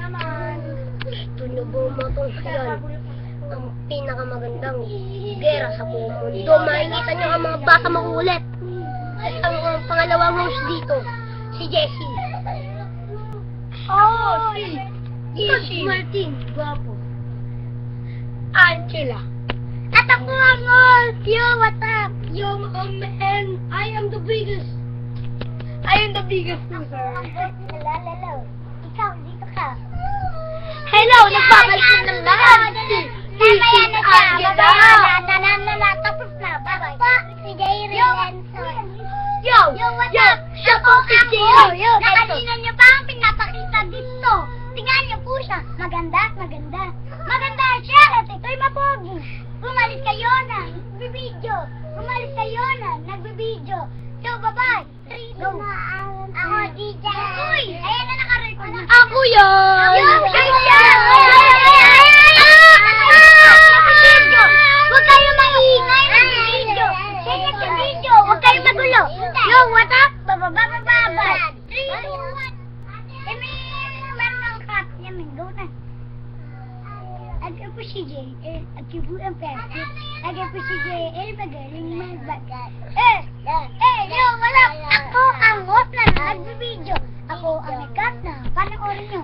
Gusto niyo ba matunghayan ang pinakamagandang gera sa buong mundo? Makikita niyo ang mga bata makulit. At ang pangalawang host dito, si Jessie. Oh, si Martin, guwapo. Angela. At ako ang host! Yo, what's up? Yo, man, I am the biggest. I am the biggest loser. Hello. Ikaw, dito ka. Hello, nagbabalik ng lahat. Mamaya na siya. Angela. Tapos na. Bye-bye. Si Jay Renson. Yo, What's up? siya po si Yo, Jay. Nakanina niyo pa ang pinapakita dito. Tingnan niyo po siya. Maganda. Maganda siya. At ito'y mapogi. Umalis kayo na. Nagbibidyo. So, bye-bye. 3, 2, ako, DJ. Uy! Ayan na naka-record na. Ako yun. Huwag kayo maingay. Nagbibidyo. Nagbibidyo. Huwag kayo magulo. Yo, what up? Bababa. 3, 2, 1. Meron ng cut. Yamin, go na. Agad po si Jay, agad po ang perte. Agad po si Jay, magaling magbagat. Yo, wala. Ako ang host na nagbibidyo. Ako ang nagkat na. Panoorin nyo.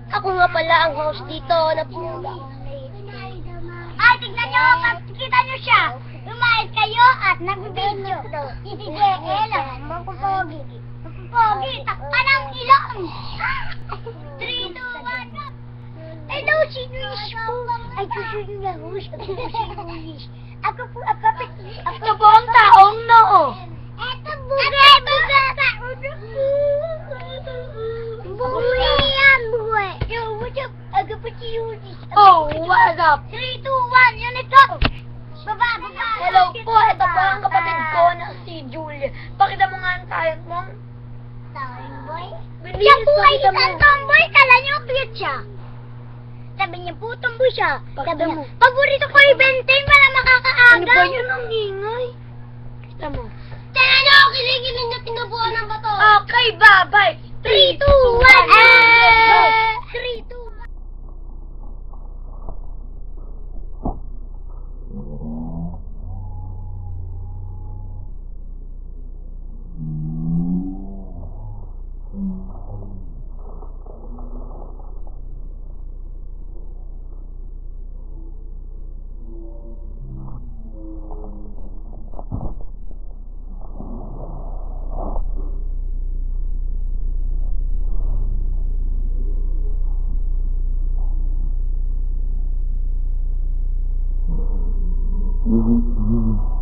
Ako nga pala ang host dito na pinula. Ay, tignan nyo. Kita nyo siya. Lumayas kayo at nagbibidyo. Si JL, mapupogi. Takpan ang ilong. 3, 2, 1. Hello, si Luis po. Ay, susunod na host. Ako po, Ito po ang taong noo. Eto, buga. Buhay. Yo, what's up? Aga pa si Luis. Oh, what's up? 3, 2, 1, unit up. Baba. Hello po, ito po ang kapatid ko na si Julie. Pakita mo nga ang tayot mo. Tomboy? Bilis, Siya po ay pakita mo. isang tomboy. Kala niyo cute siya. Sabi niya po, tomboy siya. Pakita Sabi niya, mo. paborito ko yung benten para makakaaga. Ano ba yun ang ingay? Kita mo. Tingnan niyo, kinikilig na tinubuan ng bato. Okay, bye-bye. 3, 2, 1. 3, 2, 1. Mm-hmm.